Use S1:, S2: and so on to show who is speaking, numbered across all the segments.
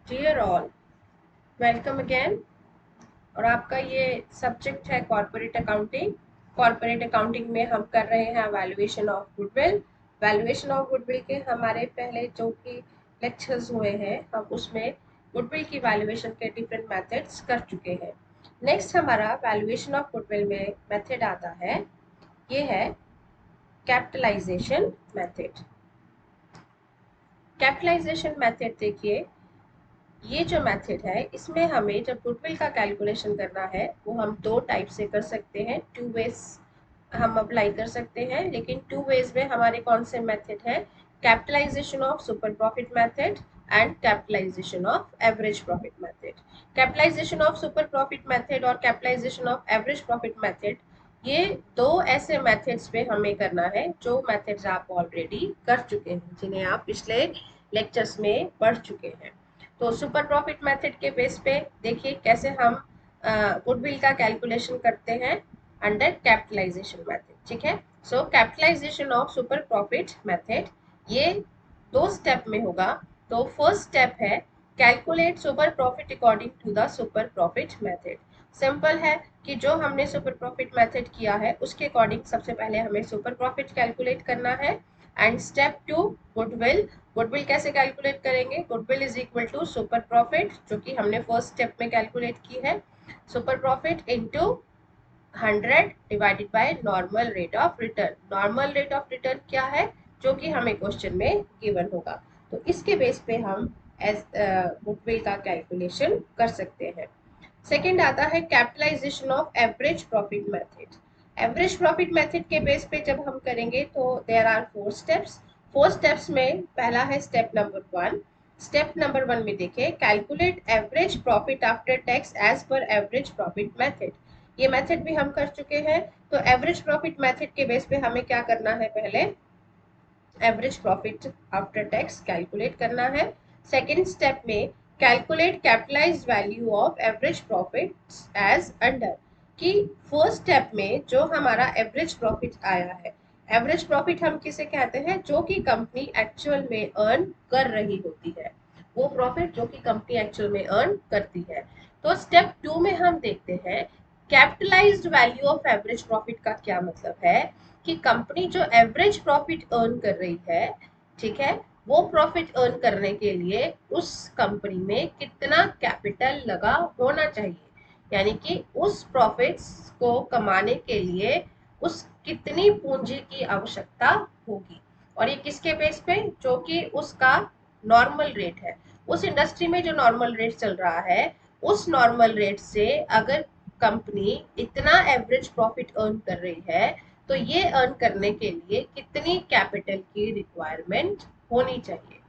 S1: Dear all, welcome again. और आपका ये सब्जेक्ट है कॉर्पोरेट अकाउंटिंग। कॉर्पोरेट अकाउंटिंग में हम कर रहे हैं valuation of goodwill. Valuation of goodwill के हमारे पहले जो कि लेक्चर्स हुए हैं, हम उसमें गुडविल की वैल्यूएशन के डिफरेंट मेथड्स कर चुके हैं। नेक्स्ट हमारा वैल्यूएशन ऑफ गुडविल में मेथड आता है, ये है कैपिटलाइजेशन मेथड। कैपिटलाइजेशन मेथड देखिए, ये जो मेथड है इसमें हमें जब गुडविल का कैलकुलेशन करना है वो हम दो टाइप से कर सकते हैं, टू वेज हम अप्लाई कर सकते हैं। लेकिन टू वेज में हमारे कौन से मेथड है? Capitalisation of super profit method and capitalisation of average profit method. Capitalisation of super profit method और capitalisation of average profit method, ये दो ऐसे मेथड्स पे हमें करना है जो मेथड्स आप ऑलरेडी कर चुके हैं, जिन्हें आप पिछले लेक्चर्स में पढ़ चुके हैं। तो सुपर प्रॉफिट मेथड के बेस पे देखिए कैसे हम गुडविल का कैलकुलेशन करते हैं अंडर कैपिटलाइजेशन मेथड। ठीक है, so capitalisation of super profit method ये दो स्टेप में होगा। तो फर्स्ट स्टेप है calculate super profit according to the super profit method. Simple है कि जो हमने सुपर प्रॉफिट मेथड किया है उसके अकॉर्डिंग सबसे पहले हमें सुपर प्रॉफिट कैलकुलेट करना है। And step two goodwill. Goodwill कैसे कैलकुलेट करेंगे? Goodwill is equal to super profit, जो कि हमने फर्स्ट स्टेप में कैलकुलेट की है, super profit into 100 divided by normal rate of return. Normal rate of return क्या है? जो कि हमें क्वेश्चन में गिवन होगा। तो इसके बेस पे हम एज गुडविल का कैलकुलेशन कर सकते हैं। सेकेंड आता है capitalisation of average profit method. Average profit method के बेस पे जब हम करेंगे तो there are four steps. Four steps में पहला है step number one. Step number one में देखिए calculate average profit after tax as per average profit method. ये मेथड भी हम कर चुके हैं। तो एवरेज प्रॉफिट मेथड के बेस पे हमें क्या करना है? पहले average profit after tax calculate करना है। सेकेंड स्टेप में calculate capitalised value of average profit as under. कि फर्स्ट स्टेप में जो हमारा एवरेज प्रॉफिट आया है, एवरेज प्रॉफिट हम किसे कहते हैं? जो कि कंपनी एक्चुअल में अर्न कर रही होती है, वो प्रॉफिट जो कि कंपनी एक्चुअल में अर्न करती है। तो स्टेप टू में हम देखते हैं capitalised value of average profit का क्या मतलब है। कि कंपनी जो एवरेज प्रॉफिट अर्न कर रही है, ठीक है, वो प्रॉफिट अर्न करने के लिए उस कंपनी में कितना कैपिटल लगा होना चाहिए। यानी कि उस प्रॉफिट्स को कमाने के लिए उस कितनी पूंजी की आवश्यकता होगी। और ये किसके बेस पे? जो कि उसका नॉर्मल रेट है। उस इंडस्ट्री में जो नॉर्मल रेट चल रहा है, उस नॉर्मल रेट से अगर कंपनी इतना एवरेज प्रॉफिट अर्न कर रही है, तो ये अर्न करने के लिए कितनी कैपिटल की रिक्वायरमेंट होनी चाहिए।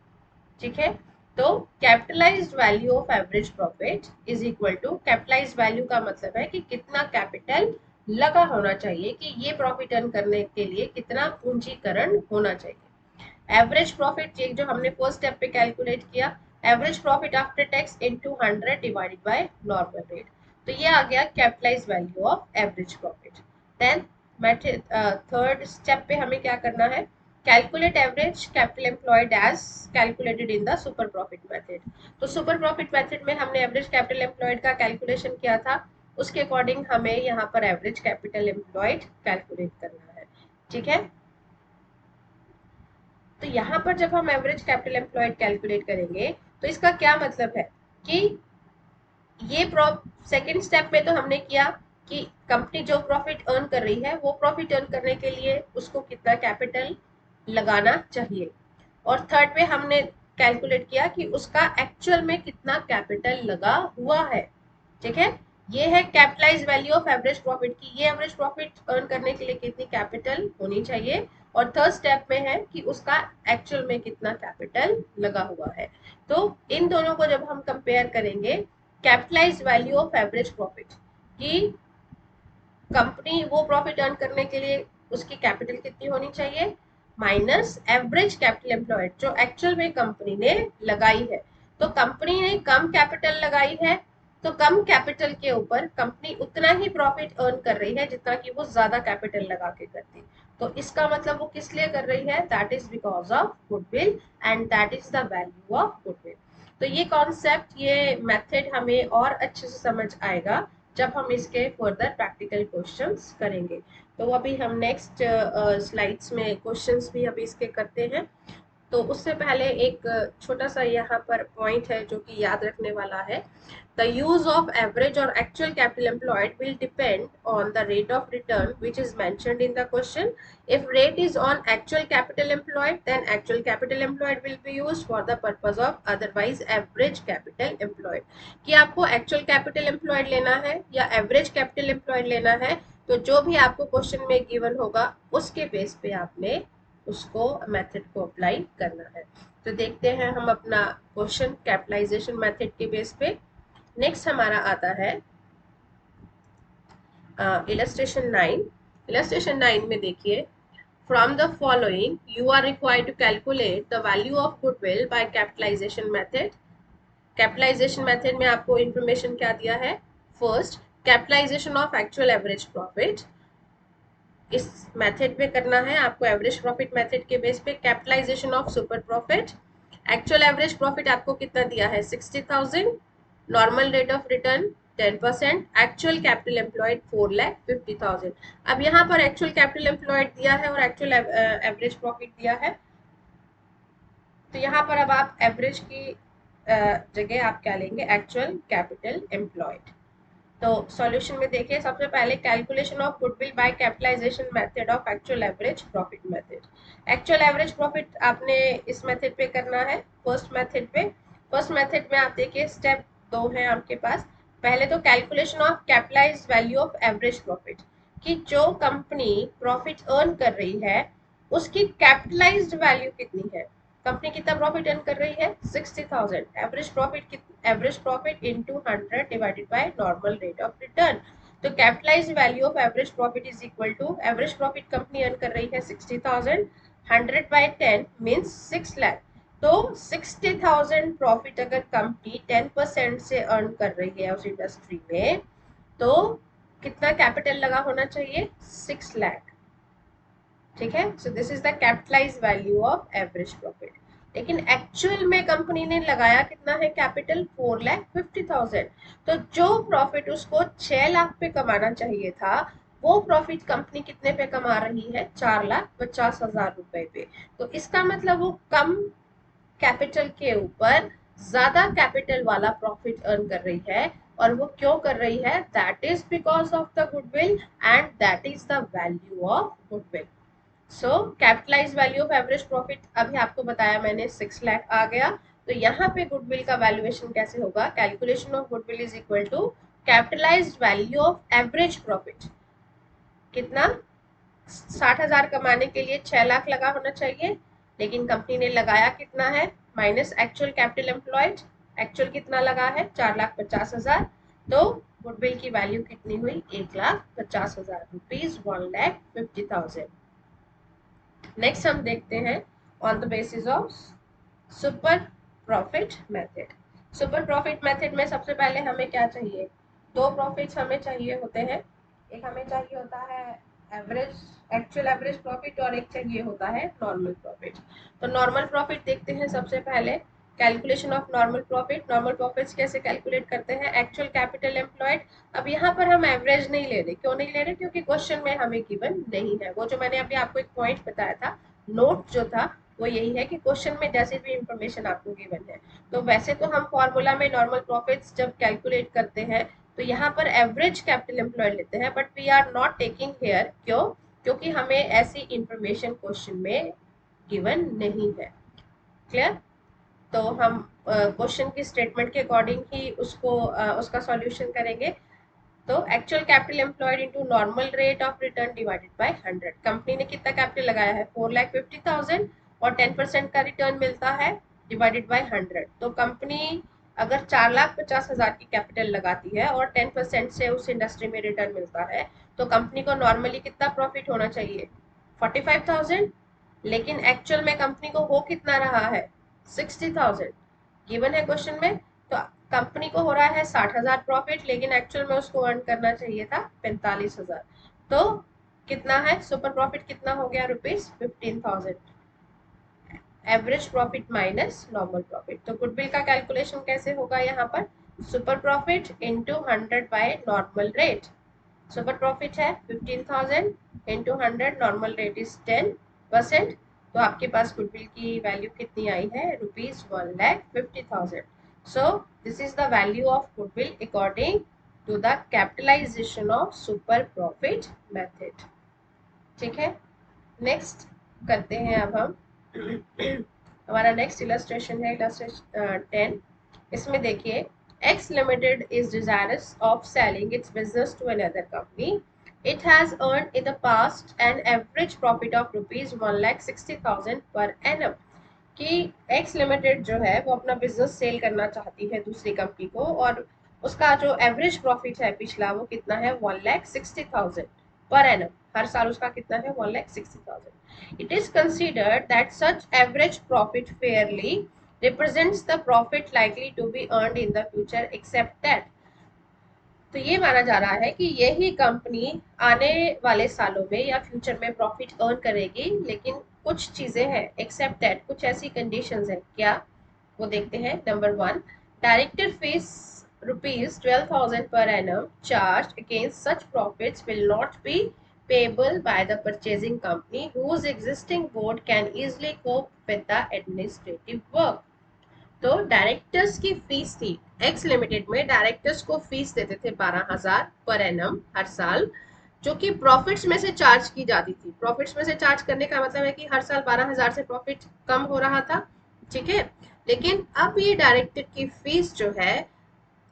S1: ठीक है, तो capitalised value of average profit is equal to, capitalised value का मतलब है कि कितना कैपिटल लगा होना चाहिए, कि ये प्रॉफिट अर्न करने के लिए कितना पूंजीकरण होना चाहिए। एवरेज प्रॉफिट ये जो हमने फर्स्ट स्टेप पे कैलकुलेट किया, average profit after tax into 100 divided by normal rate. तो ये आ गया capitalise value of average profit. Then third step पे हमें क्या करना है? Calculate average capital employed as calculated in the super profit method. तो सुपर प्रॉफिट मेथड में हमने एवरेज कैपिटल एम्प्लॉयड का कैलकुलेशन किया था, उसके अकॉर्डिंग हमें यहाँ पर एवरेज कैपिटल एम्प्लॉयड कैलकुलेट करना है। ठीक है, तो यहाँ पर जब हम एवरेज कैपिटल एम्प्लॉयड कैलकुलेट करेंगे तो इसका क्या मतलब है? कि ये सेकेंड स्टेप में तो हमने किया कि कंपनी जो प्रॉफिट अर्न कर रही है, वो प्रॉफिट अर्न करने के लिए उसको कितना कैपिटल लगाना चाहिए। और थर्ड पे हमने कैलकुलेट किया कि उसका एक्चुअल में कितना कैपिटल लगा हुआ है। ठीक है, ये है capitalise value of average profit की, ये एवरेज प्रॉफिट अर्न करने के लिए कितनी कैपिटल होनी चाहिए। और थर्ड स्टेप में है कि उसका एक्चुअल में कितना कैपिटल लगा हुआ है। तो इन दोनों को जब हम कंपेयर करेंगे, capitalise value of average profit की, कंपनी वो प्रॉफिट अर्न करने के लिए उसकी कैपिटल कितनी होनी चाहिए, माइनस एवरेज कैपिटल एम्प्लॉयड जो एक्चुअल में कंपनी ने लगाई है। तो कंपनी ने कम कैपिटल लगाई है, तो कम कैपिटल के ऊपर कंपनी उतना ही प्रॉफिट अर्न कर रही है जितना कि वो ज्यादा कैपिटल लगा के करती। तो इसका मतलब वो किस लिए कर रही है? That is because of goodwill, and that is the value of goodwill. तो ये कॉन्सेप्ट, ये मेथड हमें और अच्छे से समझ आएगा जब हम इसके फर्दर प्रैक्टिकल क्वेश्चंस करेंगे। तो अभी हम नेक्स्ट स्लाइड्स में क्वेश्चंस भी अभी इसके करते हैं। तो उससे पहले एक छोटा सा यहाँ पर पॉइंट है जो कि याद रखने वाला है। द यूज ऑफ एवरेज और actual capital employed will depend on the rate of return which is mentioned in the question. If rate is on actual capital employed then actual capital employed will be used for the purpose of otherwise average capital employed. कि आपको actual capital employed लेना है या average capital employed लेना है, तो जो भी आपको क्वेश्चन में गिवन होगा उसके बेस पे आपने उसको मेथड को अप्लाई करना है। तो देखते हैं हम अपना क्वेश्चन कैपिटलाइजेशन मेथड के बेस पे। नेक्स्ट हमारा आता है इलस्ट्रेशन 9। इलस्ट्रेशन 9 में देखिए, from the following you are required to calculate the value of goodwill by capitalisation method. Capitalisation method में आपको इंफॉर्मेशन क्या दिया है? First, capitalisation of actual average profit. इस मेथड में करना है आपको एवरेज प्रॉफिट मेथड के बेस पे capitalisation of super profit. Actual average profit आपको कितना दिया है? 60,000। Normal rate of return 10%। Actual capital employed 4,50,000। अब यहाँ पर एक्चुअल कैपिटल एम्प्लॉयड दिया है और एक्चुअल एवरेज प्रॉफिट दिया है, तो यहाँ पर अब आप एवरेज की जगह आप क्या लेंगे? Actual capital employed. तो सॉल्यूशन में देखिए, सबसे पहले calculation of goodwill by capitalisation method of actual average profit method. Actual average profit आपने इस मेथड पे करना है, फर्स्ट मेथड पे। फर्स्ट मेथड में आप देखिए स्टेप 2 है आपके पास। पहले तो calculation of capitalised value of average profit, कि जो कंपनी प्रॉफिट अर्न कर रही है उसकी कैपिटलाइज्ड वैल्यू कितनी है। कंपनी कितना प्रॉफिट अर्न कर रही है? 60,000। Average profit into 100 divided by normal rate of return. तो capitalised value of average profit is equal to, average profit company earn कर रही है 60,000, 100 बाय 10 मींस 6 लाख। तो 60,000 प्रॉफिट अगर कंपनी 10% से अर्न कर रही है उस इंडस्ट्री में, तो कितना कैपिटल लगा होना चाहिए? 6 लाख। ठीक है, so this is the capitalise value of average profit. लेकिन एक्चुअल में कंपनी ने लगाया कितना है कैपिटल? 4,50,000। तो जो प्रॉफिट उसको 6 लाख पे कमाना चाहिए था, वो प्रॉफिट कंपनी कितने पे कमा रही है? 4,50,000 रुपए पे। तो इसका मतलब वो कम कैपिटल के ऊपर ज्यादा कैपिटल वाला प्रॉफिट अर्न कर रही है। और वो क्यों कर रही है? That is because of the goodwill and that is the value of goodwill. So capitalise value of average profit अभी आपको बताया मैंने 6 लाख आ गया। तो यहाँ पे गुडविल का वैल्यूएशन कैसे होगा? Calculation of goodwill is equal to capitalised value of average profit. कितना? 60,000 कमाने के लिए 6 लाख लगा होना चाहिए, लेकिन कंपनी ने लगाया कितना है? Minus actual capital employed. Actual कितना लगा है? 4,50,000। तो गुडविल की वैल्यू कितनी हुई? 1,50,000 रुपीज, 1,50,000। नेक्स्ट हम देखते हैं on the basis of super profit method. Super profit method में सबसे पहले हमें क्या चाहिए? दो प्रॉफिट्स हमें चाहिए होते हैं। एक हमें चाहिए होता है एवरेज, एक्चुअल एवरेज प्रॉफिट, और एक चाहिए होता है नॉर्मल प्रॉफिट। तो नॉर्मल प्रॉफिट देखते हैं सबसे पहले। Calculation of normal profit. Normal profits कैसे कैलकुलेट करते हैं? Actual capital employed. अब यहाँ पर हम एवरेज नहीं ले रहे। क्यों नहीं ले रहे? क्योंकि क्वेश्चन में हमें गिवन नहीं है। वो जो मैंने अभी आपको एक पॉइंट बताया था, नोट जो था, वो यही है कि क्वेश्चन में जैसे भी इंफॉर्मेशन आपको गिवन है, तो वैसे तो हम फॉर्मूला में नॉर्मल प्रॉफिट्स जब कैलकुलेट करते हैं तो यहाँ पर एवरेज कैपिटल एम्प्लॉयड लेते हैं, but we are not taking here. क्यों? क्योंकि हमें ऐसी इंफॉर्मेशन क्वेश्चन में गिवन नहीं है। क्लियर? तो हम क्वेश्चन की स्टेटमेंट के अकॉर्डिंग ही उसका सॉल्यूशन करेंगे। तो actual capital employed into normal rate of return divided by 100। Company ने कितना कैपिटल लगाया है? 4,50,000 और 10% का रिटर्न मिलता है डिवाइडेड बाय 100। तो कंपनी अगर 4,50,000 की कैपिटल लगाती है और 10% से उस इंडस्ट्री में रिटर्न मिलता है, तो कंपनी को नॉर्मली कितना प्रॉफिट होना चाहिए? 45,000। लेकिन एक्चुअल में कंपनी को हो कितना रहा है? 60,000 गिवन है क्वेश्चन में। तो कंपनी को हो रहा है 60,000 प्रॉफिट, लेकिन एक्चुअल में उसको अर्न करना चाहिए था 45,000। तो कितना है सुपर प्रॉफिट? कितना हो गया? Rupees 15,000। Average profit minus normal profit. तो गुडविल का कैलकुलेशन कैसे होगा यहाँ पर, super profit into 100 bye normal rate. Super profit है 15,000 इंटू 100, नॉर्मल रेट इज 10%। तो आपके पास गुडविल की वैल्यू कितनी आई है, rupees 1,50,000। So this is the value of goodwill according to the capitalisation of super profit method. ठीक है, नेक्स्ट करते हैं अब हम हमारा नेक्स्ट इलस्ट्रेशन है इलस्ट्रेशन 10। इसमें देखिए, X limited is desirous of selling its business to another company. It has earn in the past an average profit of rupees 1,60,000 per annum. कि एक्स लिमिटेड जो है वो अपना बिजनेस सेल करना चाहती है दूसरी कंपनी को, और उसका जो एवरेज प्रॉफिट है पिछला वो कितना है, 1,60,000 पर एनम। हर साल उसका कितना है, 1,60,000। It is considered that such average profit fairly represents the profit likely to be earned in the future, except that तो ये माना जा रहा है कि यही कंपनी आने वाले सालों में या फ्यूचर में प्रॉफिट अर्न करेगी, लेकिन कुछ चीजें हैं, एक्सेप्ट दैट, कुछ ऐसी कंडीशंस हैं। क्या, वो देखते हैं। Number 1, director fees rupees 12,000 per annum charged against such profits will not be payable by the purchasing company whose existing board can easily cope with the administrative work। तो directors की fees थी, x limited में directors को fees देते थे 12,000 per annum हर साल, जो कि प्रॉफिट्स में से चार्ज की जाती थी। प्रॉफिट्स में से चार्ज करने का मतलब है कि हर साल 12,000 से प्रॉफिट कम हो रहा था। ठीक है, लेकिन अब ये डायरेक्टर की फीस जो है,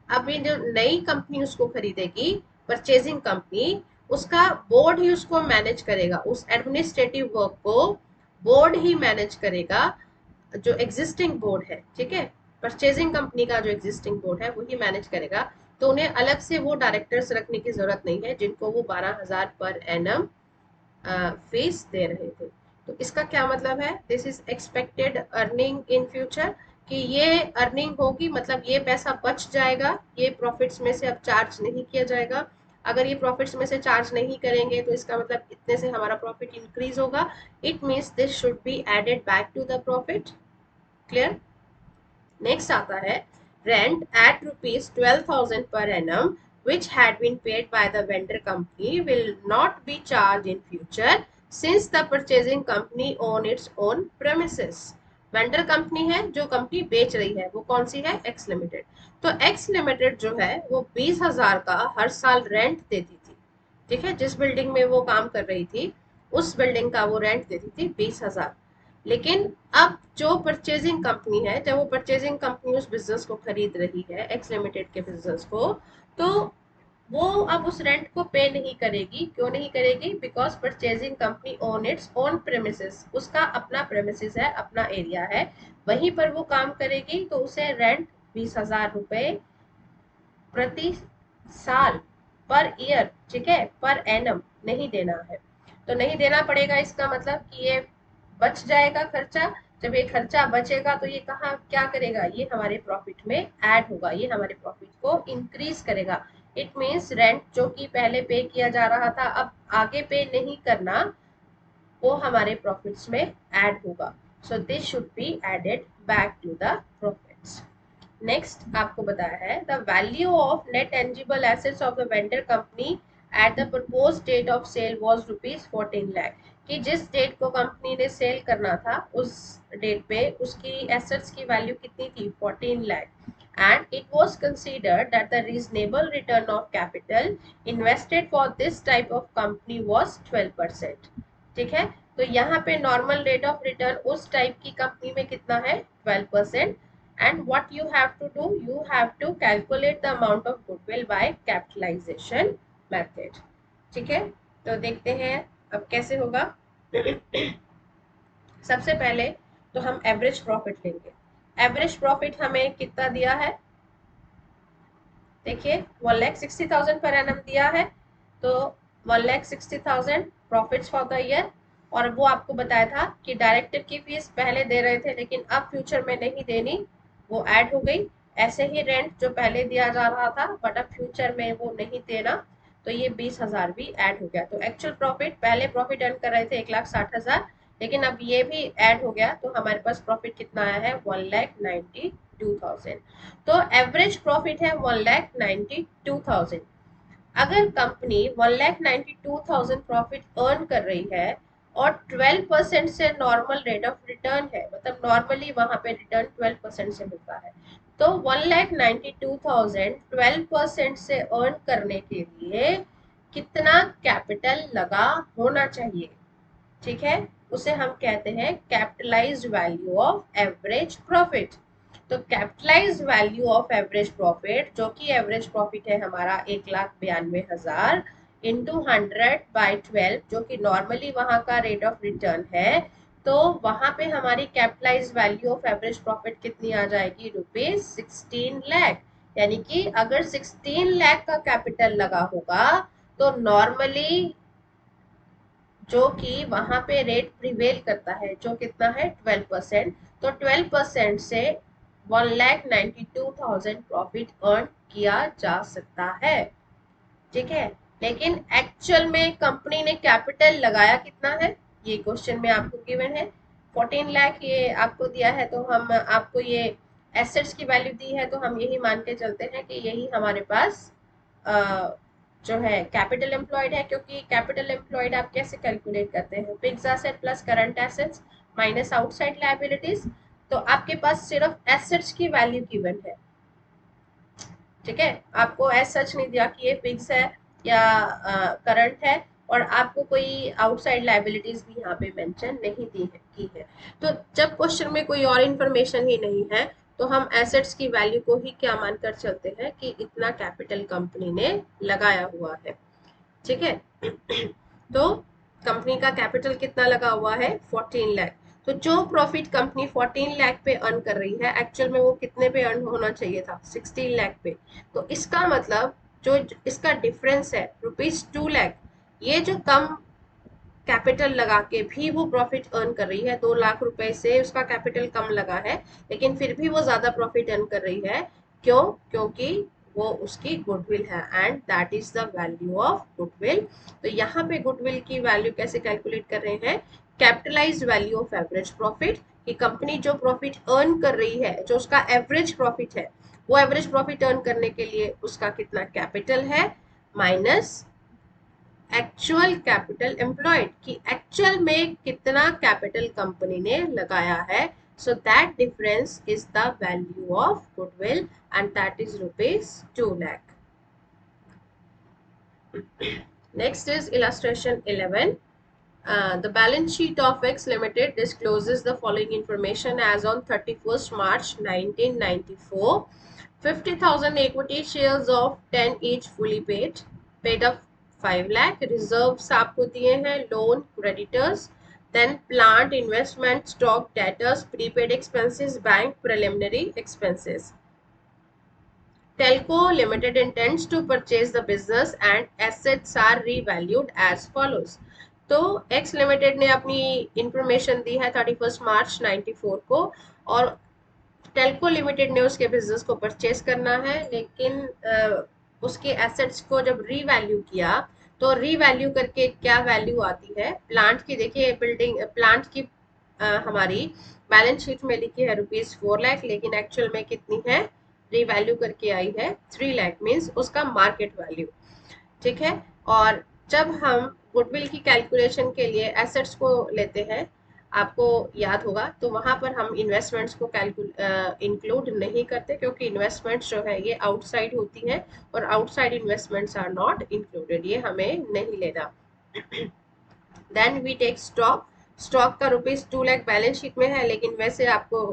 S1: अब ये जो नई कंपनी उसको खरीदेगी, परचेजिंग कंपनी, उसका बोर्ड ही उसको मैनेज करेगा, उस एडमिनिस्ट्रेटिव वर्क को बोर्ड ही मैनेज करेगा, जो एग्जिस्टिंग बोर्ड है। ठीक है, परचेजिंग कंपनी का जो एग्जिस्टिंग बोर्ड है वही मैनेज करेगा। तो उन्हें अलग से वो डायरेक्टर्स रखने की जरूरत नहीं है जिनको वो 12,000 पर एनम फीस दे रहे थे। तो इसका क्या मतलब है, this is expected earning in future, कि ये अर्निंग होगी, मतलब ये पैसा बच जाएगा, ये प्रॉफिट्स में से अब चार्ज नहीं किया जाएगा। अगर ये प्रॉफिट्स में से चार्ज नहीं करेंगे तो इसका मतलब इतने से हमारा प्रॉफिट इंक्रीज होगा। It means this should be added back to the profit. Clear. Next आता है, rent at rupees 12,000 per annum which had been paid by the vendor company will not be charged in future since the purchasing company own its own premises। Vendor company है, जो company बेच रही है वो कौन सी है, एक्स लिमिटेड। तो x limited जो है वो 20,000 का हर साल रेंट देती थी। ठीक है, जिस बिल्डिंग में वो काम कर रही थी उस बिल्डिंग का वो रेंट देती थी 20,000। लेकिन अब जो परचेजिंग कंपनी है, जब वो परचेजिंग कंपनी उस बिजनेस को खरीद रही है, एक्स लिमिटेड के बिजनेस को, तो वो अब उस रेंट को पे नहीं करेगी। क्यों नहीं करेगी, because purchasing company own its own premises, उसका अपना प्रेमिसेस है, अपना एरिया है, वहीं पर वो काम करेगी। तो उसे रेंट 20,000 रुपए प्रति साल, पर ईयर, ठीक है, पर एनम नहीं देना है। तो नहीं देना पड़ेगा, इसका मतलब कि ये बच जाएगा खर्चा। जब ये खर्चा बचेगा तो ये कहाँ क्या करेगा, ये हमारे प्रॉफिट में ऐड होगा, ये हमारे प्रॉफिट को इंक्रीज करेगा। इट मीन्स रेंट जो कि पहले पे किया जा रहा था अब आगे पे नहीं करना, वो हमारे प्रॉफिट्स में ऐड होगा। So this should be added back to the profits. Next आपको बताया है, the value of net tangible assets of the vendor company at the propose date of sale was rupees 14 lakh. कि जिस डेट को company ने cell करना था उस डेट पे उसकी एसेट्स की वैल्यू कितनी थी, 14 lakh. And it was considered that the reasonable return of capital invested for this type of company was 12%। ठीक है, तो यहाँ पे नॉर्मल रेट ऑफ रिटर्न उस टाइप की कंपनी में कितना है, 12%। and what you have to do, you have to calculate the amount of goodwill by capitalization method। ठीक है, तो देखते हैं अब कैसे होगा। सबसे पहले तो हम एवरेज प्रॉफिट लेंगे। एवरेज प्रॉफिट हमें कितना दिया है, देखिए 1,60,000 पर एनम दिया है। तो 1,60,000 प्रॉफिट्स फॉर द ईयर। और वो आपको बताया था कि डायरेक्टर की फीस पहले दे रहे थे लेकिन अब फ्यूचर में नहीं देनी, वो ऐड हो गई। ऐसे ही रेंट जो पहले दिया जा रहा था बट अब फ्यूचर में वो नहीं देना, तो ये 20,000 भी ऐड हो गया। तो एक्चुअल प्रॉफिट, पहले प्रॉफिट अर्न कर रहे थे 1,60,000, लेकिन अब ये भी ऐड हो गया तो हमारे पास प्रॉफिट कितना आया है 1,92,000। तो एवरेज प्रॉफिट है 1,92,000। अगर कंपनी 1,92,000 प्रॉफिट अर्न कर रही है और 12% से नॉर्मल रेट ऑफ रिटर्न है, मतलब नॉर्मली वहां पे रिटर्न 12% से मिलता है, तो 1,92,000 12% से अर्न करने के लिए कितना कैपिटल लगा होना चाहिए, ठीक है, उसे हम कहते हैं capitalised value of average profit. तो capitalised value of average profit, जो कि एवरेज प्रॉफिट है हमारा 1,92,000 इंटू 100/12, जो कि नॉर्मली वहां का रेट ऑफ रिटर्न है, तो वहां पे हमारी capitalise value of average profit कितनी आ जाएगी, ₹16 लाख। यानी कि अगर 16 लाख का कैपिटल लगा होगा तो नॉर्मली जो कि वहां पे रेट प्रिवेल करता है, जो कितना है 12%, तो 12% से 1,92,000 प्रॉफिट अर्न किया जा सकता है, ठीक है। लेकिन एक्चुअल में कंपनी ने कैपिटल लगाया कितना है, ये क्वेश्चन में आपको गिवन है 14 लाख ये आपको दिया है, तो हम आपको ये एसेट्स की वैल्यू दी है, तो हम यही मान के चलते हैं कि यही हमारे पास जो है कैपिटल एम्प्लॉयड है। क्योंकि कैपिटल एम्प्लॉयड आप कैसे कैलकुलेट करते हैं, fix asset plus current assets minus outside liabilities. तो आपके पास सिर्फ एसेट्स की वैल्यू गिवन है, ठीक है, आपको एज सच नहीं दिया कि ये फिक्स है या करंट है, और आपको कोई आउटसाइड लायबिलिटीज भी यहाँ पे मेंशन नहीं दी है की है। तो जब क्वेश्चन में कोई और इन्फॉर्मेशन ही नहीं है तो हम एसेट्स की वैल्यू को ही क्या मानकर चलते हैं कि इतना कैपिटल कंपनी ने लगाया हुआ है, ठीक है। तो कंपनी का कैपिटल कितना लगा हुआ है 14 लाख। तो जो प्रॉफिट कंपनी 14 लाख पे अर्न कर रही है एक्चुअल में वो कितने पे अर्न होना चाहिए था, 16 लाख पे। तो इसका मतलब जो इसका डिफरेंस है ₹2 लाख, ये जो कम कैपिटल लगा के भी वो प्रॉफिट अर्न कर रही है, 2 लाख रुपए से उसका कैपिटल कम लगा है लेकिन फिर भी वो ज्यादा प्रॉफिट अर्न कर रही है। क्यों, क्योंकि वो उसकी गुडविल है and that is the value of goodwill. तो यहाँ पे गुडविल की वैल्यू कैसे कैलकुलेट कर रहे हैं, capitalised value of average profit, कि कंपनी जो प्रॉफिट अर्न कर रही है, जो उसका एवरेज प्रॉफिट है, वो एवरेज प्रॉफिट अर्न करने के लिए उसका कितना कैपिटल है, माइनस एक्चुअल कैपिटल एम्प्लॉयड, कि एक्चुअल में कितना कैपिटल कंपनी ने लगाया है। So that difference is the value of goodwill and that is ₹2 lakh. Next is illustration 11. The balance sheet of X Limited discloses the following information as on 31st March 1994. 50,000 equity shares of 10 each fully paid up 5 lakh. Reserves आपको दिए हैं, loan, creditors, then plant, investment, stock, debtors, prepaid expenses, bank, preliminary expenses. Telco Limited intends to purchase the business and assets are revalued as follows. तो x limited ने अपनी information दी है 31 मार्च 94 को, और Telco limited ने उसके बिजनेस को परचेज करना है, लेकिन उसके एसेट्स को जब रीवैल्यू किया तो रीवैल्यू करके क्या वैल्यू आती है प्लांट की, देखिए बिल्डिंग प्लांट की हमारी बैलेंस शीट में लिखी है ₹4 लाख, लेकिन एक्चुअल में कितनी है, रीवैल्यू करके आई है 3 लाख, मीन्स उसका मार्केट वैल्यू, ठीक है। और जब हम गुडविल की कैलकुलेशन के लिए एसेट्स को लेते हैं, आपको याद होगा, तो वहां पर हम इन्वेस्टमेंट्स को इंक्लूड नहीं करते, क्योंकि इन्वेस्टमेंट्स जो है ये आउटसाइड होती है और outside investments are not included, ये हमें नहीं लेना। Then we take stock. Stock का ₹2 लाख बैलेंस शीट में है, लेकिन वैसे आपको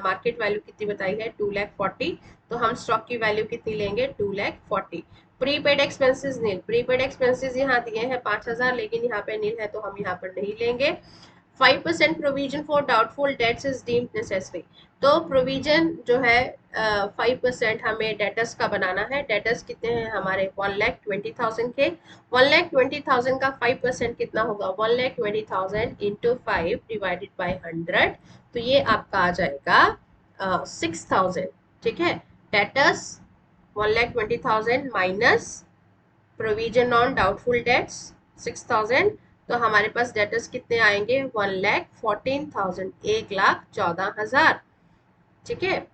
S1: मार्केट वैल्यू कितनी बताई है 2,40,000, तो हम स्टॉक की वैल्यू कितनी लेंगे 2,40,000। प्रीपेड एक्सपेंसेस नील, प्रीपेड एक्सपेंसेस यहाँ दिए हैं 5,000, लेकिन यहाँ पे नील है तो हम यहाँ पर नहीं लेंगे। 5% provision for doubtful debts is deemed necessary. तो प्रोविजन जो है 5% हमें डेटर्स का बनाना है। डेटर्स कितने हैं हमारे 1,20,000 के, 1,20,000 का 5% कितना होगा 1,20,000 इंटू 5 डिवाइडेड बाई 100, तो ये आपका आ जाएगा 6,000, ठीक है। Debtors 1,20,000 minus provision on doubtful debts 6,000 तो हमारे पास डेटर्स कितने आएंगे 1,14,000, 1,14,000। ठीक है,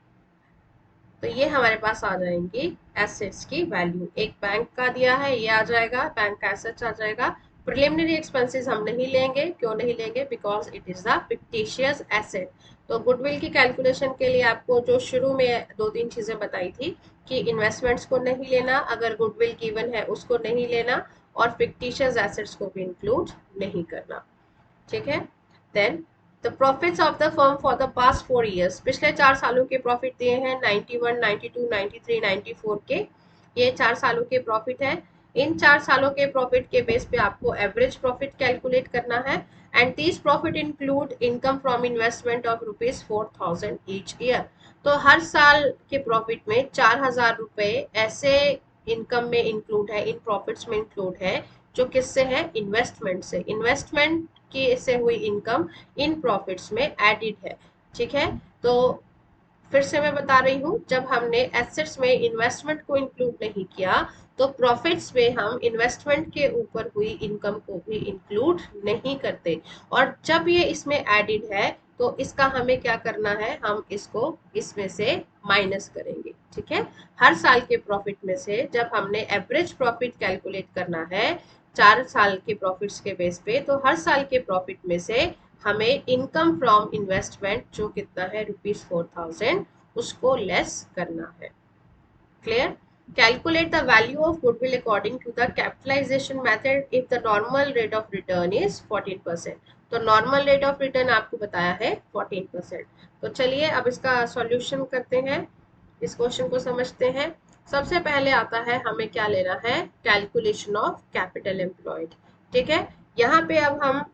S1: तो ये हमारे पास आ जाएंगी एसेट्स की वैल्यू। एक बैंक का दिया है, ये आ जाएगा, बैंक का एसेट्स आ जाएगा। प्रिलिमिनरी एक्सपेंसेस हम नहीं लेंगे, क्यों नहीं लेंगे, because it is the fictitious asset. तो गुडविल की कैलकुलेशन के लिए आपको जो शुरू में दो तीन चीजें बताई थी कि इन्वेस्टमेंट्स को नहीं लेना, अगर गुडविल गिवन है उसको नहीं लेना, और फिक्टिशियस एसेट्स को भी इंक्लूड नहीं करना। ठीक है, then the profits of the firm for the past 4 years, पिछले 4 सालों के प्रॉफिट दिए हैं 91, 92, 93, 94 के, ये 4 सालों के प्रॉफिट है। इन 4 सालों के प्रॉफिट के बेस पे आपको एवरेज प्रॉफिट कैलकुलेट करना है। And this profit include income from investment of ₹4,000 each year. तो हर साल के प्रॉफिट में 4,000 रुपए ऐसे इनकम में इंक्लूड है, इन प्रॉफिट्स में इंक्लूड है, जो किससे है, इन्वेस्टमेंट से। इन्वेस्टमेंट की से हुई इनकम इन प्रॉफिट्स में एडिड है। ठीक है, तो फिर से मैं बता रही हूँ, जब हमने एसेट्स में इन्वेस्टमेंट को इंक्लूड नहीं किया, तो प्रॉफिट्स में हम इन्वेस्टमेंट के ऊपर हुई इनकम को भी इंक्लूड नहीं करते। और जब ये इसमें एडिड है, तो इसका हमें क्या करना है, हम इसको इसमें से माइनस करेंगे। ठीक है, हर साल के प्रॉफिट में से जब हमने एवरेज प्रॉफिट कैलकुलेट करना है 4 साल के प्रॉफिट्स के बेस पे, तो हर साल के प्रॉफिट में से हमें इनकम फ्रॉम इन्वेस्टमेंट जो कितना है ₹4,000, उसको लेस करना है। Clear? Calculate the value of goodwill according to the capitalisation method if the normal rate of return is 14%। तो नॉर्मल रेट ऑफ रिटर्न आपको बताया है 14%। तो चलिए अब इसका सॉल्यूशन करते हैं, इस क्वेश्चन को समझते हैं। सबसे पहले आता है हमें क्या लेना है, कैलकुलेशन ऑफ कैपिटल एम्प्लॉयड। ठीक है, यहाँ पे अब हम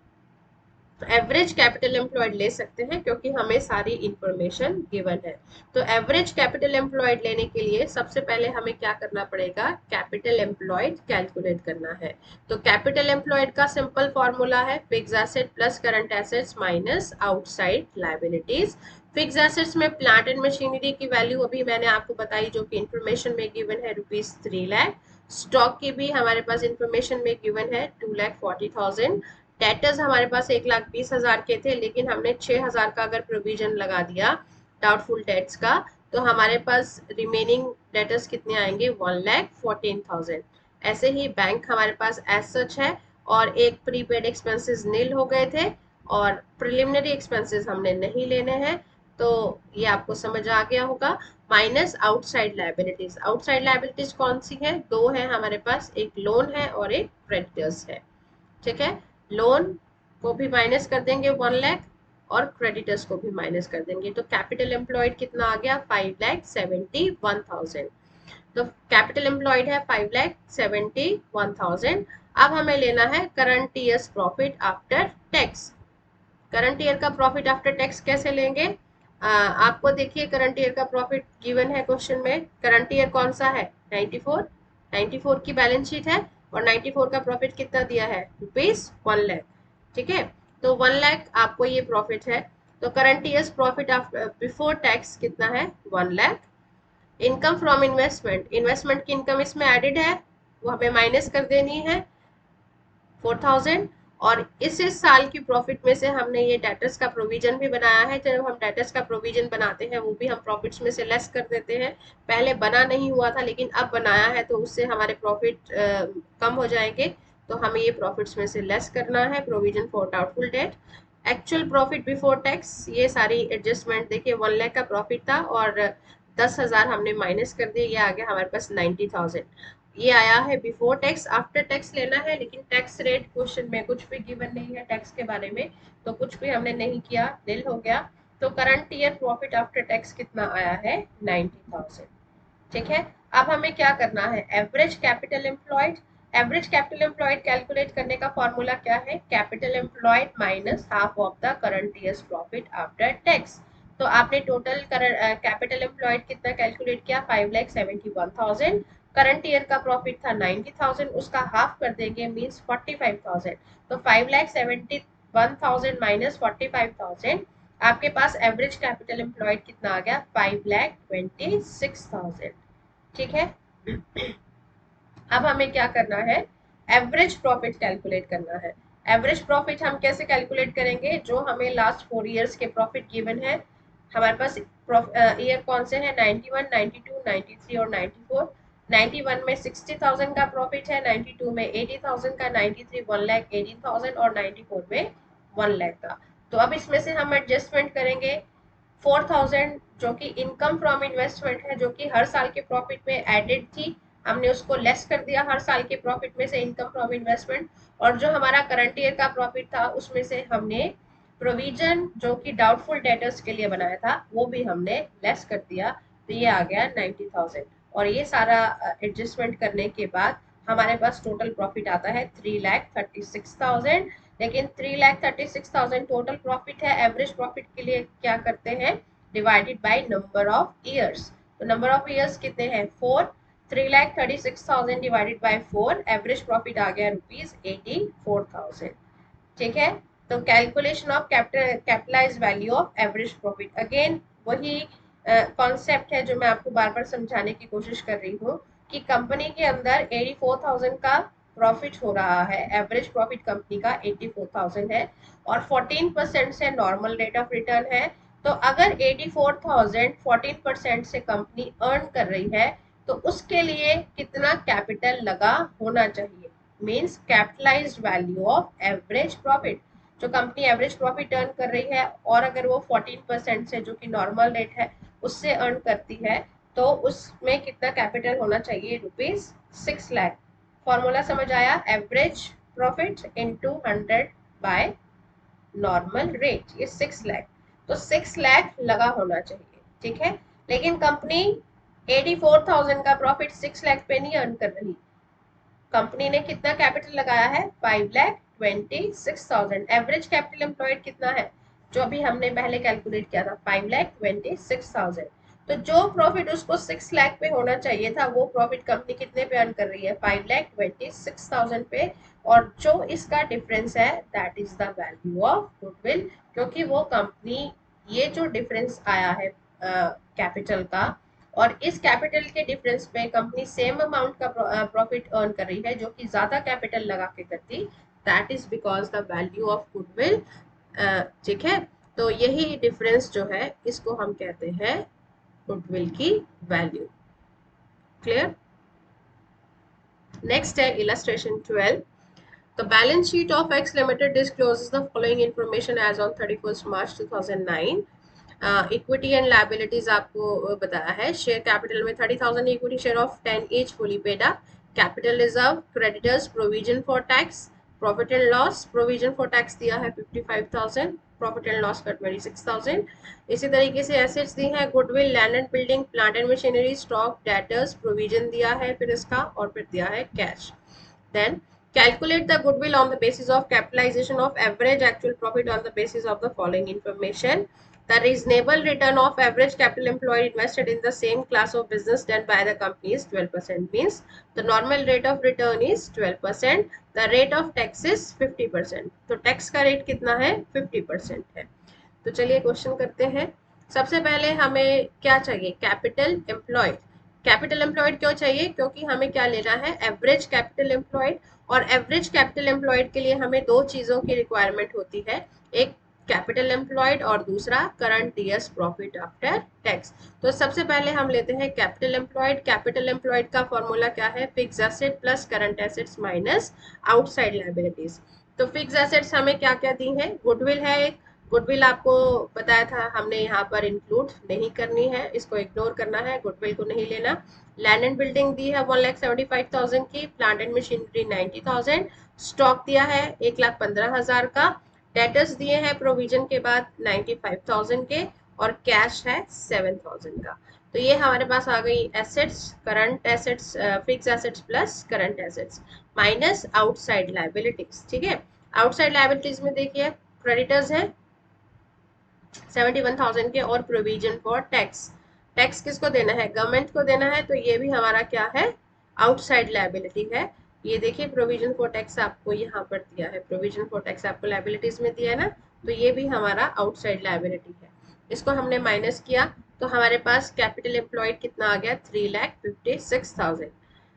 S1: एवरेज कैपिटल एम्प्लॉयड ले सकते हैं, क्योंकि हमें सारी इंफॉर्मेशन गिवन है। तो एवरेज कैपिटल एम्प्लॉयड लेने के लिए सबसे पहले हमें क्या करना पड़ेगा, कैपिटल एम्प्लॉयड कैलकुलेट करना है। तो कैपिटल एम्प्लॉयड का सिंपल फॉर्मूला है fix asset plus current assets minus outside liabilities. Fix assets में प्लांट एंड मशीनरी की वैल्यू अभी मैंने आपको बताई, जो कि इंफॉर्मेशन में गिवन है ₹3 लाख। स्टॉक की भी हमारे पास इंफॉर्मेशन में गिवन है 2,40,000। डेटर्स हमारे पास 1,20,000 के थे, लेकिन हमने 6,000 का अगर प्रोविजन लगा दिया डाउटफुल डेट्स का, तो हमारे पास रिमेनिंग डेटर्स कितने आएंगे 1,14,000। ऐसे ही बैंक हमारे पास एज सच है, और एक प्रीपेड एक्सपेंसेस नील हो गए थे, और प्रिलिमिनरी एक्सपेंसेस हमने नहीं लेने हैं। तो ये आपको समझ आ गया होगा। Minus outside liabilities, outside liabilities कौन सी है, दो है हमारे पास, एक लोन है और एक क्रेडिटर्स है। ठीक है, लोन को भी माइनस कर देंगे 1 लाख, और क्रेडिटर्स को भी माइनस कर देंगे। तो कैपिटल एम्प्लॉयड कितना आ गया 5,71,000। तो कैपिटल एम्प्लॉयड है 5,71,000। अब हमें लेना है current years profit after tax. Current year का प्रॉफिट आफ्टर टैक्स कैसे लेंगे, आपको देखिए करंट ईयर का प्रॉफिट गिवन है क्वेश्चन में। करंट ईयर कौन सा है 94, 94 की बैलेंस शीट है, और 94 का प्रॉफिट कितना दिया है ₹1 लाख। ठीक है, तो 1 लाख आपको ये प्रॉफिट है। तो current years profit before tax कितना है 1 lakh. Income from investment, investment की इनकम इसमें एडेड है, वो हमें माइनस कर देनी है 4,000। और इस साल की प्रॉफिट में से हमने ये डेटर्स का प्रोविजन भी बनाया है। जब हम डेटर्स का प्रोविजन बनाते हैं, वो भी हम प्रॉफिट्स में से लेस कर देते हैं। पहले बना नहीं हुआ था, लेकिन अब बनाया है, तो उससे हमारे प्रॉफिट कम हो जाएंगे। तो हमें ये प्रॉफिट्स में से लेस करना है, provision for doubtful debt. Actual profit before tax, ये सारी एडजस्टमेंट देखिए 1 लाख का प्रॉफिट था, और 10,000 हमने माइनस कर दिए, ये आ गया हमारे पास 90,000। ये आया है बिफोर टैक्स। आफ्टर टैक्स लेना है, लेकिन टैक्स रेट क्वेश्चन में कुछ भी गिवन नहीं है टैक्स के बारे में, तो कुछ भी हमने नहीं किया, निल हो गया। तो current year profit after tax कितना आया है 90,000। ठीक है, अब हमें क्या करना है, average capital employed. Average capital employed calculate करने का फॉर्मूला क्या है, capital employed minus half of the current years profit after tax. तो आपने टोटल कैपिटल एम्प्लॉयड कितना कैलकुलेट किया 5,71,000। करंट ईयर का प्रॉफिट था 90,000, उसका हाफ कर देंगे मींस 45,000। तो 5,71,000 माइनस 45,000, आपके पास एवरेज कैपिटल एम्प्लॉयड कितना आ गया 5,26,000। ठीक है, अब हमें क्या करना है, एवरेज प्रॉफिट कैलकुलेट करना है। एवरेज प्रॉफिट हम कैसे कैलकुलेट करेंगे, जो हमें लास्ट 4 ईयर्स के प्रॉफिट गिवन है, हमारे पास ईयर कौन से हैं, 91, 92, 93 और 94। 91 में 60,000 का प्रॉफिट है, 92 में 80,000 का, 93 1,18,000 और 94 में 1 लाख का। तो अब इसमें से हम एडजस्टमेंट करेंगे। 4,000 जो कि इनकम फ्रॉम इन्वेस्टमेंट है, जो कि हर साल के प्रॉफिट में एडेड थी, हमने उसको लेस कर दिया हर साल के प्रॉफिट में से इनकम फ्रॉम इन्वेस्टमेंट। और जो हमारा करंट ईयर का प्रॉफिट था उसमें से हमने प्रोविजन जो कि डाउटफुल डेटर्स के लिए बनाया था वो भी हमने लेस कर दिया, तो ये आ गया 90,000। और ये सारा एडजस्टमेंट करने के बाद हमारे पास टोटल प्रॉफिट आता है 3,36,000। लेकिन 3,36,000 टोटल प्रॉफिट है, एवरेज प्रॉफिट के लिए क्या करते हैं, divided by number of years. तो नंबर ऑफ ईयर्स कितने हैं, 4। 3,36,000 डिवाइडेड बाय 4, एवरेज प्रॉफिट आ गया ₹84,000। ठीक है। तो calculation of capitalise value of average profit, again वही कॉन्सेप्ट है जो मैं आपको बार बार समझाने की कोशिश कर रही हूँ कि कंपनी के अंदर 84,000 का प्रॉफिट हो रहा है, एवरेज प्रॉफिट कंपनी का 84,000 है और 14% से नॉर्मल रेट ऑफ रिटर्न है। तो अगर 84,000 14% से कंपनी अर्न कर रही है तो उसके लिए कितना कैपिटल लगा होना चाहिए, means capitalised value of average profit. जो कंपनी एवरेज प्रॉफिट अर्न कर रही है और अगर वो 14% से जो कि नॉर्मल रेट है उससे अर्न करती है तो उसमें कितना कैपिटल होना चाहिए, ₹6 लाख। फॉर्मूला समझ आया, average profit into 100 bye normal rate, ये 6 लाख। तो 6 लाख लगा होना चाहिए, ठीक है। लेकिन कंपनी 84,000 का प्रॉफिट 6 लाख पे नहीं अर्न कर रही, कंपनी ने कितना कैपिटल लगाया है, 5,26,000। एवरेज कैपिटल एम्प्लॉयड कितना है, जो अभी हमने पहले कैलकुलेट किया था, 5,26,000। तो जो प्रॉफिट उसको 6 लाख पे होना चाहिए था वो प्रॉफिट कंपनी कितने पे अर्न कर रही है, 5,26,000 पे। और जो इसका डिफरेंस है that is the value of goodwill, क्योंकि वो कंपनी, ये जो डिफरेंस आया है कैपिटल का और इस कैपिटल के डिफरेंस पे कंपनी सेम अमाउंट का प्रॉफिट अर्न कर रही है जो कि ज्यादा कैपिटल लगा के करती, that is because the value of goodwill. ठीक है। तो यही डिफरेंस जो है इसको हम कहते हैं गुडविल की वैल्यू। क्लियर। नेक्स्ट है illustration 12। The balance sheet of X Limited discloses the following information as on 31st March 2009. Equity and liabilities आपको बताया है। शेयर कैपिटल में 30,000 equity share of 10 each fully paid up. Capital reserve, creditors, provision for tax, profit and loss, provision for tax दिया है 55,000, profit and loss का 26,000। इसी तरीके से एसेट्स दी है, goodwill, land and building, plant and machinery, stock, debtors, provision दिया है फिर इसका, और फिर दिया है cash. Then calculate the goodwill on the basis of capitalization of average actual profit on the basis of the following information. The reasonable return of average capital employed invested in the same class of business done by the company is 12%, means the normal rate of return is 12%, the rate of tax is 50%। तो tax का rate कितना है, 50% है। तो चलिए question करते हैं। सबसे पहले हमें क्या चाहिए, कैपिटल एम्प्लॉयड। कैपिटल एम्प्लॉयड क्यों चाहिए, क्योंकि हमें क्या लेना है, एवरेज कैपिटल एम्प्लॉयड। और एवरेज कैपिटल एम्प्लॉयड के लिए हमें दो चीजों की रिक्वायरमेंट होती है, एक कैपिटल एम्प्लॉयड और दूसरा current years profit after tax. तो सबसे पहले हम लेते हैं कैपिटल एम्प्लॉयड। कैपिटल एम्प्लॉयड का फॉर्मूला क्या है, fix asset plus current assets minus outside liabilities. तो फिक्स एसेट्स हमें क्या क्या दी है, गुडविल है एक, गुडविल आपको बताया था हमने यहाँ पर इंक्लूड नहीं करनी है, इसको इग्नोर करना है, गुडविल को नहीं लेना। लैंड एंड बिल्डिंग दी है 1,75,000 की, प्लांट एंड मशीनरी 90,000, स्टॉक दिया है 1,15,000 का, डेटर्स दिए हैं प्रोविजन के बाद 95,000 के, और कैश है 7,000 का। तो ये हमारे पास आ गई assets, current assets, fix assets plus current assets minus outside liabilities. ठीक है। आउटसाइड लायबिलिटीज में देखिए क्रेडिटर्स है 71,000 के, और प्रोविजन फॉर टैक्स, टैक्स किसको देना है, गवर्नमेंट को देना है, तो ये भी हमारा क्या है, आउटसाइड लायबिलिटी है। ये देखिए प्रोविजन फॉर टैक्स आपको यहाँ पर दिया है, प्रोविजन फॉर टैक्स आपको लायबिलिटीज में दिया है ना, तो ये भी हमारा आउटसाइड लायबिलिटी है। इसको हमने माइनस किया तो हमारे पास कैपिटल एम्प्लॉयड कितना आ गया, 3,56,000।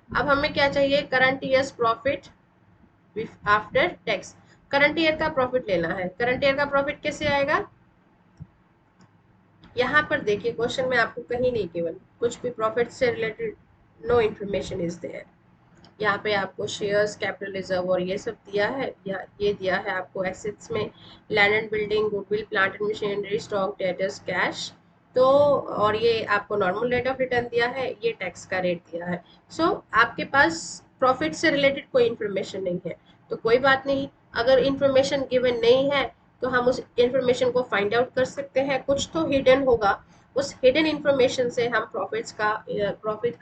S1: अब हमें क्या चाहिए, current years profit after tax. Current year का प्रॉफिट लेना है। करंट ईयर का प्रॉफिट कैसे आएगा? यहाँ पर देखिए क्वेश्चन में आपको कहीं नहीं, केवल कुछ भी प्रॉफिट से related no information is there. यहाँ पे आपको शेयर्स, कैपिटल रिजर्व और ये सब दिया है, या ये दिया है आपको एसेट्स में land and building, goodwill, plant and machinery, stock, debtors, cash. तो और ये आपको नॉर्मल रेट ऑफ रिटर्न दिया है, ये टैक्स का रेट दिया है। सो आपके पास प्रॉफिट से रिलेटेड कोई इंफॉर्मेशन नहीं है, तो कोई बात नहीं। अगर इंफॉर्मेशन गिवन नहीं है तो हम उस इंफॉर्मेशन को फाइंड आउट कर सकते हैं, कुछ तो हिडन होगा। उस हिडन इंफॉर्मेशन से हम प्रॉफिट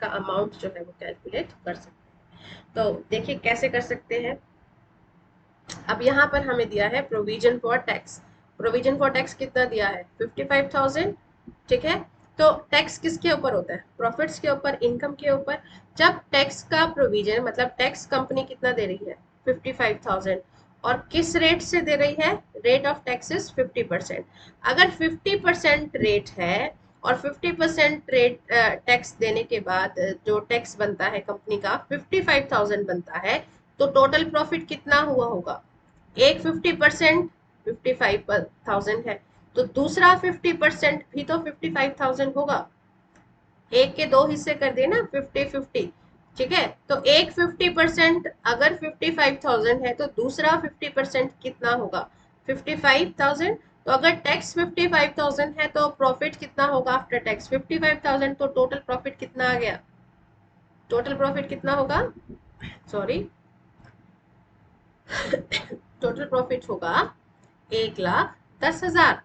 S1: का अमाउंट जो है वो कैलकुलेट कर सकते हैं। तो देखिए कैसे कर सकते हैं। अब यहाँ पर हमें दिया है provision for tax. Provision for tax कितना दिया है? 55,000। ठीक है, तो टैक्स किसके ऊपर होता है? प्रॉफिट्स के ऊपर, इनकम के ऊपर। जब टैक्स का प्रोविजन मतलब टैक्स कंपनी कितना दे रही है? 55,000। और किस रेट से दे रही है? Rate of tax is 50%। अगर 50% रेट है और 50% रेट टैक्स देने के बाद जो टैक्स बनता है कंपनी का 55,000 बनता है, तो टोटल प्रॉफिट कितना हुआ होगा? एक 50% 55,000 है, तो दूसरा 50% भी तो 55,000 होगा। एक के दो हिस्से कर दिए ना, 50-50। ठीक है, तो एक 50% अगर 55,000 है तो दूसरा 50% कितना होगा? 55,000। तो अगर टैक्स 55,000 है तो प्रॉफिट कितना होगा आफ्टर टैक्स? 55,000। तो टोटल प्रॉफिट कितना आ गया? टोटल प्रॉफिट कितना होगा? सॉरी, टोटल प्रॉफिट होगा 1,10,000।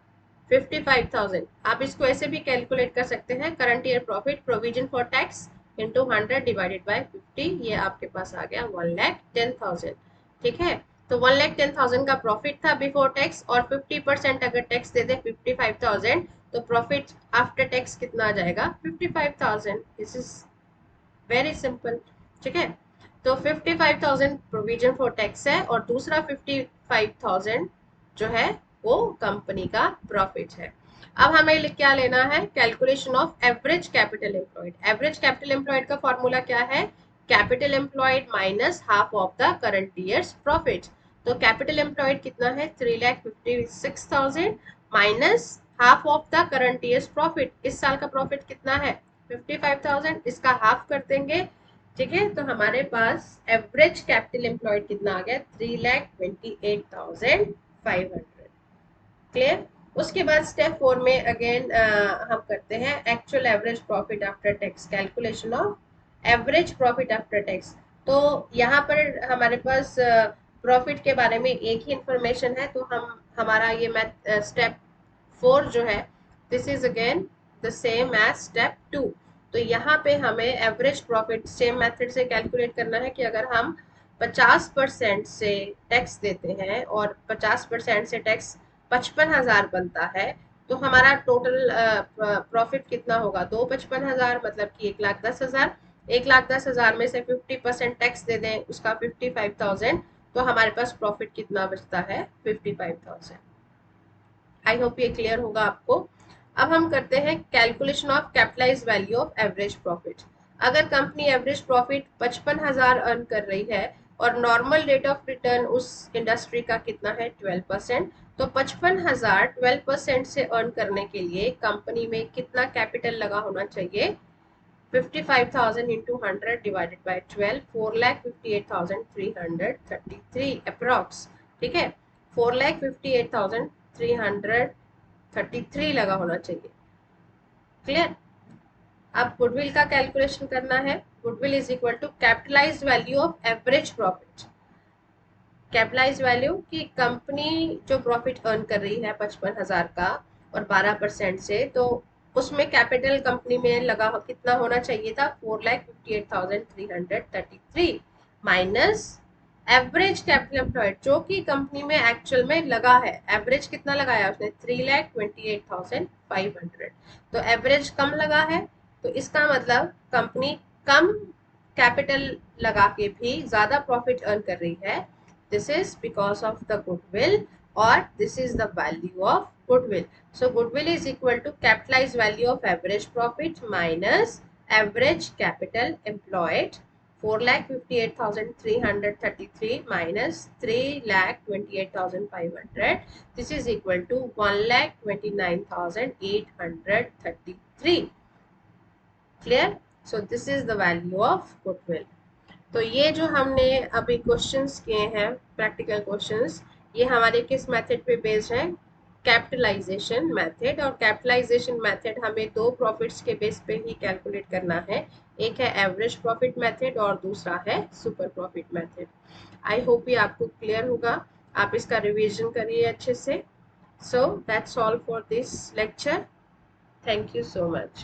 S1: 55,000। आप इसको ऐसे भी कैलकुलेट कर सकते हैं, current year profit provision for tax into 100 divided by 50, ये आपके पास आ गया 1,10,000। ठीक है, तो 1,10,000 का प्रॉफिट था बिफोर टैक्स, और 50% अगर टैक्स दे दे 55,000, तो प्रॉफिट आफ्टर टैक्स कितना आ जाएगा? 55,000। This is very simple. ठीक है, तो 55,000 प्रोविजन फॉर टैक्स है और दूसरा 55,000 जो है वो कंपनी का प्रॉफिट है। अब हमें क्या लेना है? Calculation of average capital employed. Average capital employed का फॉर्मूला क्या है? Capital employed minus half of the current years profit. तो कैपिटल एम्प्लॉयड कितना है? 3,56,000 minus half of the current years profit. इस साल का प्रॉफिट कितना है? 55,000। इसका हाफ कर देंगे। ठीक है, तो हमारे पास एवरेज कैपिटल एम्प्लॉयड कितना आ गया? 3,28,500। क्लियर? उसके बाद स्टेप 4 में अगेन हम करते हैं actual average profit after tax, calculation of average profit after tax. तो यहाँ पर हमारे पास प्रॉफिट के बारे में एक ही इंफॉर्मेशन है, तो हम हमारा ये मैथ स्टेप 4 जो है, this is again the same as step 2। तो यहाँ पे हमें एवरेज प्रॉफिट सेम मेथड से कैलकुलेट करना है कि अगर हम 50% से टैक्स देते हैं और 50% से टैक्स 55,000 बनता है, तो हमारा टोटल प्रॉफिट कितना होगा? 2,55,000, मतलब कि 1,10,000। 1,10,000 में से 50% टैक्स दे दें, उसका 55,000, तो हमारे पास प्रॉफिट कितना बचता है? 55,000। आई होप ये क्लियर होगा आपको। अब हम करते हैं calculation of capitalise value of average profit. अगर कंपनी एवरेज प्रॉफिट 55,000 अर्न कर रही है और नॉर्मल रेट ऑफ रिटर्न उस इंडस्ट्री का कितना है? 12%। तो 55,000 12% से अर्न करने के लिए कंपनी में कितना कैपिटल लगा होना चाहिए? 55,000 इंटू 100 डिवाइडेड बाई 12, 4,58,333 अप्रॉक्स। ठीक है, 4,58,333 लगा होना चाहिए। क्लियर? अब गुडविल का कैलकुलेशन करना है। Goodwill is equal to capitalise value of average profit. Capitalise value की कंपनी जो प्रॉफिट अर्न कर रही है 55,000 का और 12% से, तो उसमें कैपिटल कंपनी में लगा कितना होना चाहिए था? 4,58,333 माइनस एवरेज कैपिटल एम्प्लॉयड जो कि कंपनी में एक्चुअल में लगा है। एवरेज कितना लगाया उसने? 3,28,500। तो एवरेज कम लगा है, तो इसका मतलब कंपनी कम कैपिटल लगा के भी ज्यादा प्रॉफिट अर्न कर रही है। This is because of the goodwill, or this is the value of goodwill. So goodwill is equal to capitalized value of average profit minus average capital employed 4,58,333 minus 3,28,500. This is equal to 1,29,833. Clear? So this is the value of goodwill. तो ये जो हमने अभी questions किए हैं, practical questions, ये हमारे किस मेथड पे बेस्ड है? Capitalisation method. और कैपिटलाइजेशन मेथड हमें दो प्रॉफिट्स के बेस पे ही कैलकुलेट करना है। एक है एवरेज प्रॉफिट मेथड और दूसरा है super profit method. I hope ये आपको क्लियर होगा। आप इसका रिवीजन करिए अच्छे से। So that's all for this lecture. Thank you so much.